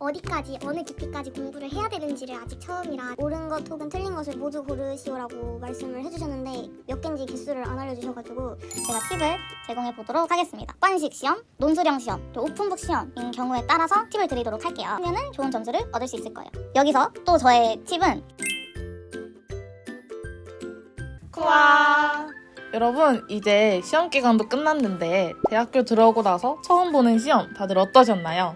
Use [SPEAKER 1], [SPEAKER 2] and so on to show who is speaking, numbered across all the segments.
[SPEAKER 1] 어디까지 어느 깊이까지 공부를 해야 되는지를 아직 처음이라 옳은 것 혹은 틀린 것을 모두 고르시오라고 말씀을 해주셨는데 몇 개인지 개수를 안 알려주셔가지고 제가 팁을 제공해 보도록 하겠습니다. 객관식 시험, 논술형 시험, 또 오픈북 시험인 경우에 따라서 팁을 드리도록 할게요. 하면은 좋은 점수를 얻을 수 있을 거예요. 여기서 또 저의 팁은
[SPEAKER 2] 쿠아! 여러분, 이제 시험 기간도 끝났는데 대학교 들어오고 나서 처음 보는 시험 다들 어떠셨나요?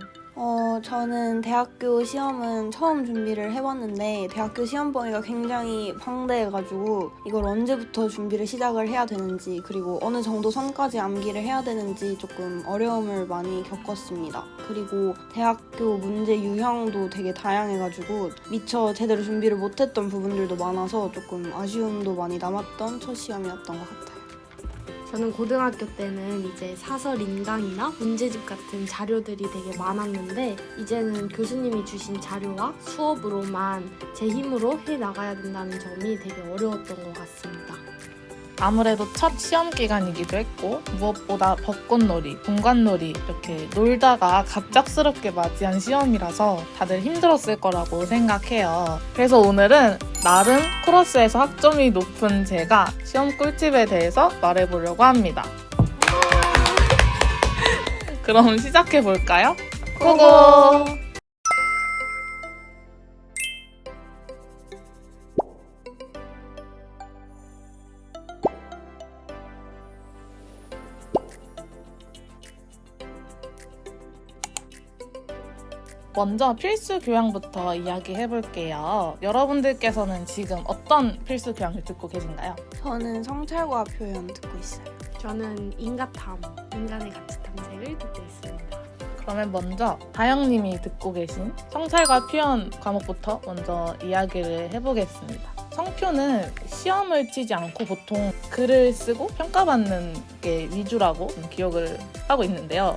[SPEAKER 3] 저는 대학교 시험은 처음 준비를 해봤는데 대학교 시험 범위가 굉장히 방대해가지고 이걸 언제부터 준비를 시작을 해야 되는지 그리고 어느 정도 선까지 암기를 해야 되는지 조금 어려움을 많이 겪었습니다. 그리고 대학교 문제 유형도 되게 다양해가지고 미처 제대로 준비를 못했던 부분들도 많아서 조금 아쉬움도 많이 남았던 첫 시험이었던 것 같아요.
[SPEAKER 4] 저는 고등학교 때는 이제 사설 인강이나 문제집 같은 자료들이 되게 많았는데 이제는 교수님이 주신 자료와 수업으로만 제 힘으로 해나가야 된다는 점이 되게 어려웠던 것 같습니다.
[SPEAKER 2] 아무래도 첫 시험 기간이기도 했고 무엇보다 벚꽃놀이, 공관놀이 이렇게 놀다가 갑작스럽게 맞이한 시험이라서 다들 힘들었을 거라고 생각해요. 그래서 오늘은 나름 코러스에서 학점이 높은 제가 시험 꿀팁에 대해서 말해보려고 합니다. 그럼 시작해볼까요? 고고! 먼저 필수 교양부터 이야기해볼게요. 여러분들께서는 지금 어떤 필수 교양을 듣고 계신가요?
[SPEAKER 3] 저는 성찰과 표현 듣고 있어요.
[SPEAKER 4] 저는 인가탐, 인간의 가치 탐색을 듣고 있습니다.
[SPEAKER 2] 그러면 먼저 다영님이 듣고 계신 성찰과 표현 과목부터 먼저 이야기를 해보겠습니다. 성표는 시험을 치지 않고 보통 글을 쓰고 평가받는 게 위주라고 기억을 하고 있는데요.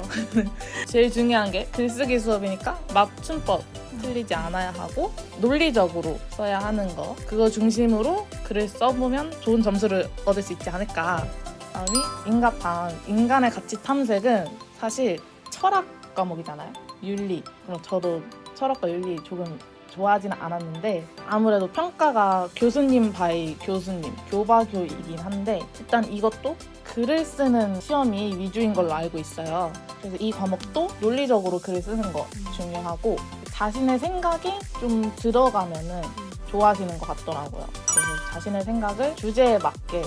[SPEAKER 2] 제일 중요한 게 글쓰기 수업이니까 맞춤법 틀리지 않아야 하고 논리적으로 써야 하는 거, 그거 중심으로 글을 써보면 좋은 점수를 얻을 수 있지 않을까. 다음이 인가탐, 인간의 가치 탐색은 사실 철학 과목이잖아요. 윤리. 그럼 저도 철학과 윤리 조금 좋아하지는 않았는데 아무래도 평가가 교수님 바이 교수님, 교바교이긴 한데 일단 이것도 글을 쓰는 시험이 위주인 걸로 알고 있어요. 그래서 이 과목도 논리적으로 글을 쓰는 거 중요하고 자신의 생각이 좀 들어가면은 좋아하시는 것 같더라고요. 그래서 자신의 생각을 주제에 맞게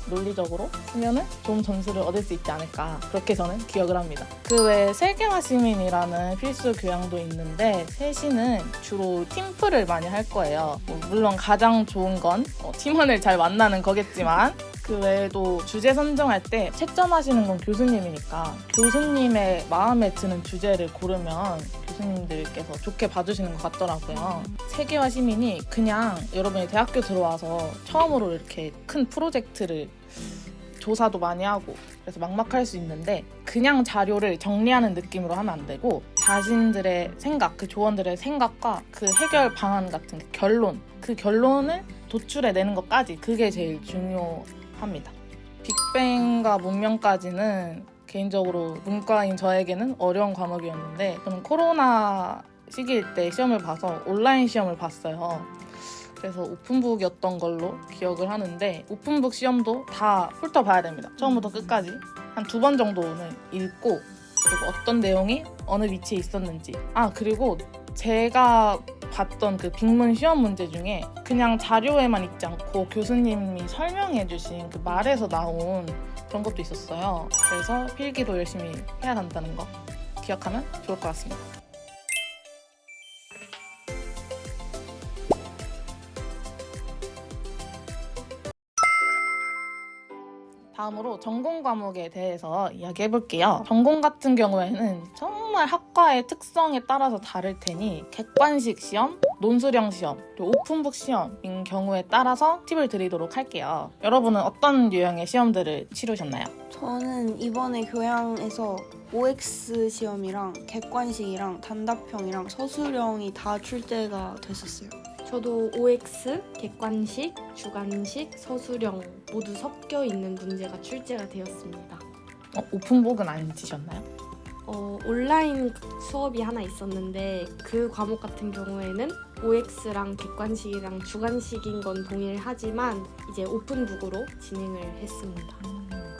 [SPEAKER 2] 논리적으로 쓰면은 좋은 점수를 얻을 수 있지 않을까, 그렇게 저는 기억을 합니다. 그 외에 세계화 시민이라는 필수 교양도 있는데 세시는 주로 팀플을 많이 할 거예요. 물론 가장 좋은 건 팀원을 잘 만나는 거겠지만 그 외에도 주제 선정할 때 채점하시는 건 교수님이니까 교수님의 마음에 드는 주제를 고르면 교수님들께서 좋게 봐주시는 것 같더라고요. 세계화 시민이 그냥 여러분이 대학교 들어와서 처음으로 이렇게 큰 프로젝트를 조사도 많이 하고 그래서 막막할 수 있는데 그냥 자료를 정리하는 느낌으로 하면 안 되고 자신들의 생각, 그 조원들의 생각과 그 해결 방안 같은 결론, 그 결론을 도출해내는 것까지, 그게 제일 중요합니다. 빅뱅과 문명까지는 개인적으로 문과인 저에게는 어려운 과목이었는데 저는 코로나 시기일 때 시험을 봐서 온라인 시험을 봤어요. 그래서 오픈북이었던 걸로 기억을 하는데 오픈북 시험도 다 훑어봐야 됩니다. 처음부터 끝까지 한 2번 정도는 읽고 그리고 어떤 내용이 어느 위치에 있었는지, 그리고 제가 봤던 그 빅문 시험 문제 중에 그냥 자료에만 있지 않고 교수님이 설명해 주신 그 말에서 나온 그런 것도 있었어요. 그래서 필기도 열심히 해야 한다는 거 기억하면 좋을 것 같습니다. 다음으로 전공 과목에 대해서 이야기해볼게요. 전공 같은 경우에는 정말 학과의 특성에 따라서 다를 테니 객관식 시험, 논술형 시험, 또 오픈북 시험인 경우에 따라서 팁을 드리도록 할게요. 여러분은 어떤 유형의 시험들을 치르셨나요?
[SPEAKER 3] 저는 이번에 교양에서 OX 시험이랑 객관식이랑 단답형이랑 서술형이 다 출제가 됐었어요.
[SPEAKER 4] 저도 OX, 객관식, 주관식, 서술형 모두 섞여 있는 문제가 출제가 되었습니다.
[SPEAKER 2] 오픈북은 안 치셨나요?
[SPEAKER 4] 온라인 수업이 하나 있었는데 그 과목 같은 경우에는 OX랑 객관식이랑 주관식인 건 동일하지만 이제 오픈북으로 진행을 했습니다.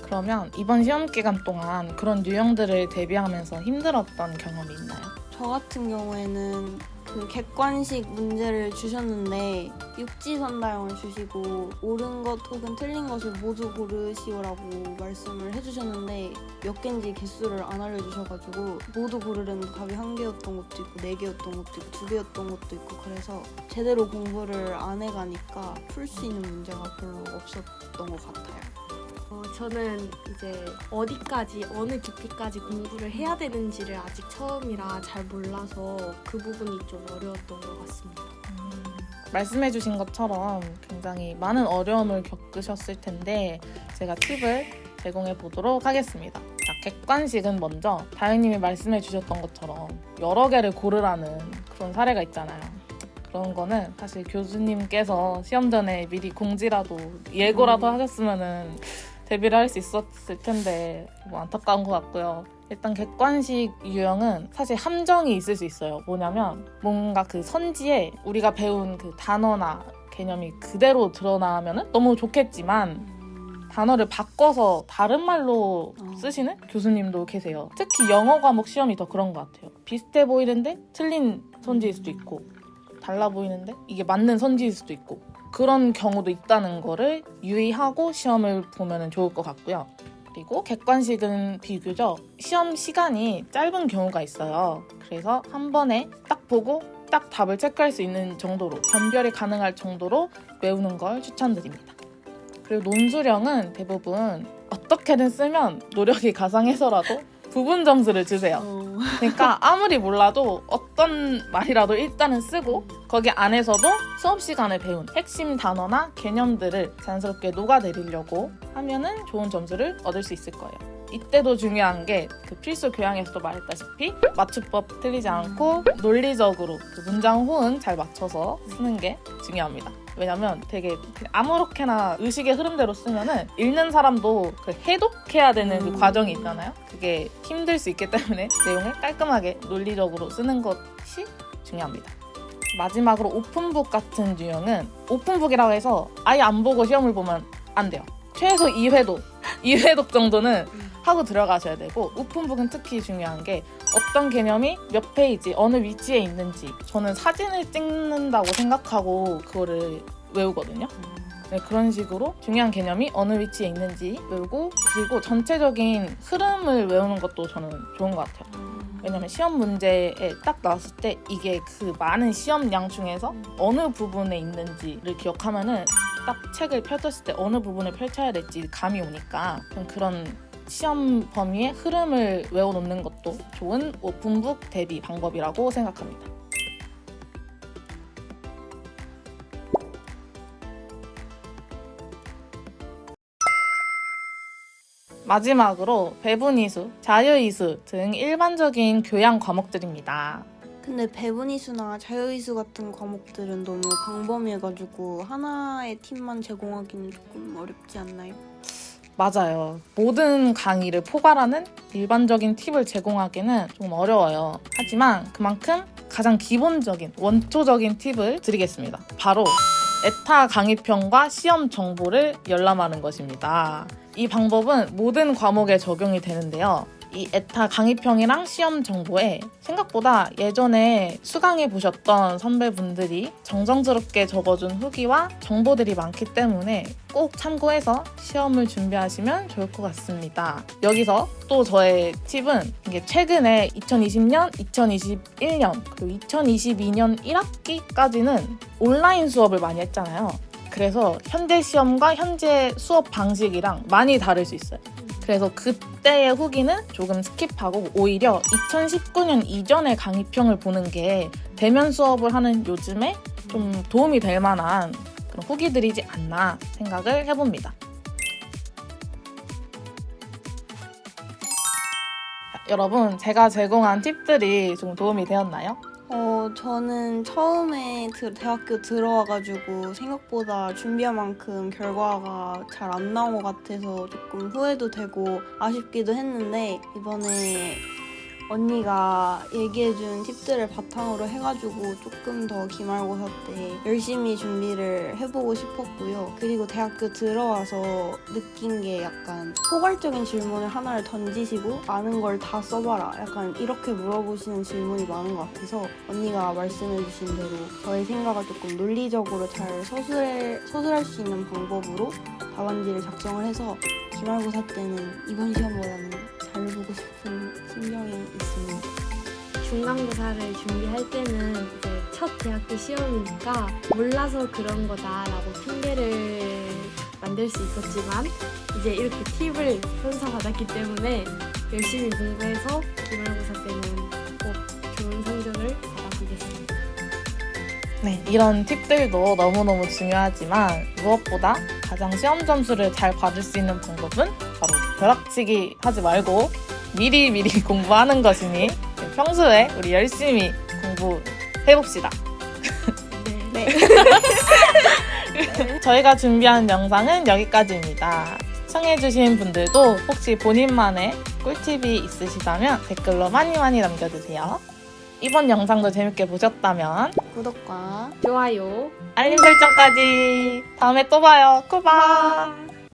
[SPEAKER 2] 그러면 이번 시험 기간 동안 그런 유형들을 대비하면서 힘들었던 경험이 있나요?
[SPEAKER 3] 저 같은 경우에는 그 객관식 문제를 주셨는데 육지선다형을 주시고 옳은 것 혹은 틀린 것을 모두 고르시오라고 말씀을 해주셨는데 몇 개인지 개수를 안 알려주셔가지고 모두 고르려는데 답이 1개였던 것도 있고 4개였던 것도 있고 2개였던 것도 있고 그래서 제대로 공부를 안 해가니까 풀 수 있는 문제가 별로 없었던 것 같아요.
[SPEAKER 4] 저는 이제 어디까지 어느 깊이까지 공부를 해야 되는지를 아직 처음이라 잘 몰라서 그 부분이 좀 어려웠던 것 같습니다.
[SPEAKER 2] 말씀해주신 것처럼 굉장히 많은 어려움을 겪으셨을 텐데 제가 팁을 제공해 보도록 하겠습니다. 자, 객관식은 먼저 다영님이 말씀해 주셨던 것처럼 여러 개를 고르라는 그런 사례가 있잖아요. 그런 거는 사실 교수님께서 시험 전에 미리 공지라도 예고라도 하셨으면은 대비를 할 수 있었을 텐데 뭐 안타까운 것 같고요. 일단 객관식 유형은 사실 함정이 있을 수 있어요. 뭐냐면 뭔가 그 선지에 우리가 배운 그 단어나 개념이 그대로 드러나면은 너무 좋겠지만 단어를 바꿔서 다른 말로 쓰시는 교수님도 계세요. 특히 영어 과목 시험이 더 그런 것 같아요. 비슷해 보이는데 틀린 선지일 수도 있고 달라 보이는데 이게 맞는 선지일 수도 있고 그런 경우도 있다는 거를 유의하고 시험을 보면 좋을 것 같고요. 그리고 객관식은 비교적 시험 시간이 짧은 경우가 있어요. 그래서 한 번에 딱 보고 딱 답을 체크할 수 있는 정도로 변별이 가능할 정도로 외우는 걸 추천드립니다. 그리고 논술형은 대부분 어떻게든 쓰면 노력이 가상해서라도 부분 점수를 주세요. 그러니까 아무리 몰라도 어떤 말이라도 일단은 쓰고 거기 안에서도 수업 시간에 배운 핵심 단어나 개념들을 자연스럽게 녹아내리려고 하면은 좋은 점수를 얻을 수 있을 거예요. 이때도 중요한 게 그 필수 교양에서도 말했다시피 맞춤법 틀리지 않고 논리적으로 그 문장 호응 잘 맞춰서 쓰는 게 중요합니다. 왜냐면 되게 아무렇게나 의식의 흐름대로 쓰면은 읽는 사람도 그 해독해야 되는 그 과정이 있잖아요. 그게 힘들 수 있기 때문에 내용을 깔끔하게 논리적으로 쓰는 것이 중요합니다. 마지막으로 오픈북 같은 유형은 오픈북이라고 해서 아예 안 보고 시험을 보면 안 돼요. 최소 2회독 정도는 하고 들어가셔야 되고 오픈북은 특히 중요한 게 어떤 개념이 몇 페이지, 어느 위치에 있는지 저는 사진을 찍는다고 생각하고 그거를 외우거든요. 네, 그런 식으로 중요한 개념이 어느 위치에 있는지 외우고 그리고 전체적인 흐름을 외우는 것도 저는 좋은 것 같아요. 왜냐면 시험 문제에 딱 나왔을 때 이게 그 많은 시험량 중에서 어느 부분에 있는지를 기억하면은 딱 책을 펼쳤을 때 어느 부분을 펼쳐야 될지 감이 오니까 그런 시험 범위의 흐름을 외워놓는 것도 좋은 오픈북 대비 방법이라고 생각합니다. 마지막으로 배분이수, 자유이수 등 일반적인 교양 과목들입니다.
[SPEAKER 3] 근데 배분이수나 자유이수 같은 과목들은 너무 광범위해가지고 하나의 팀만 제공하기는 조금 어렵지 않나요?
[SPEAKER 2] 맞아요. 모든 강의를 포괄하는 일반적인 팁을 제공하기는 좀 어려워요. 하지만 그만큼 가장 기본적인 원초적인 팁을 드리겠습니다. 바로 에타 강의편과 시험 정보를 열람하는 것입니다. 이 방법은 모든 과목에 적용이 되는데요. 이 에타 강의평이랑 시험 정보에 생각보다 예전에 수강해 보셨던 선배분들이 정성스럽게 적어준 후기와 정보들이 많기 때문에 꼭 참고해서 시험을 준비하시면 좋을 것 같습니다. 여기서 또 저의 팁은 이게 최근에 2020년, 2021년, 그리고 2022년 1학기까지는 온라인 수업을 많이 했잖아요. 그래서 현재 시험과 현재 수업 방식이랑 많이 다를 수 있어요. 그래서 그때의 후기는 조금 스킵하고 오히려 2019년 이전의 강의평을 보는 게 대면 수업을 하는 요즘에 좀 도움이 될 만한 그런 후기들이지 않나 생각을 해봅니다. 자, 여러분, 제가 제공한 팁들이 좀 도움이 되었나요?
[SPEAKER 3] 저는 처음에 대학교 들어와가지고 생각보다 준비한 만큼 결과가 잘 안 나온 것 같아서 조금 후회도 되고 아쉽기도 했는데 이번에 언니가 얘기해준 팁들을 바탕으로 해가지고 조금 더 기말고사 때 열심히 준비를 해보고 싶었고요. 그리고 대학교 들어와서 느낀 게 약간 포괄적인 질문을 하나를 던지시고 아는 걸 다 써봐라. 약간 이렇게 물어보시는 질문이 많은 것 같아서 언니가 말씀해주신 대로 저의 생각을 조금 논리적으로 잘 서술할 수 있는 방법으로 답안지를 작성을 해서 기말고사 때는 이번 시험보다는 잘 보고 싶은 심정이 있습니다.
[SPEAKER 4] 중간고사를 준비할 때는 이제 첫 대학교 시험이니까 몰라서 그런 거다라고 핑계를 만들 수 있었지만 이제 이렇게 팁을 선사받았기 때문에 열심히 공부해서 기말고사 때는 꼭 좋은 성적을 받아보겠습니다.
[SPEAKER 2] 네, 이런 팁들도 너무너무 중요하지만 무엇보다 가장 시험 점수를 잘 받을 수 있는 방법은 바로 벼락치기 하지 말고 미리미리 공부하는 것이니 평소에 우리 열심히 공부해봅시다.
[SPEAKER 3] 네.
[SPEAKER 2] 저희가 준비한 영상은 여기까지입니다. 시청해주신 분들도 혹시 본인만의 꿀팁이 있으시다면 댓글로 많이 남겨주세요. 이번 영상도 재밌게 보셨다면
[SPEAKER 3] 구독과
[SPEAKER 4] 좋아요.
[SPEAKER 2] 알림 설정까지. 다음에 또 봐요. 쿠바.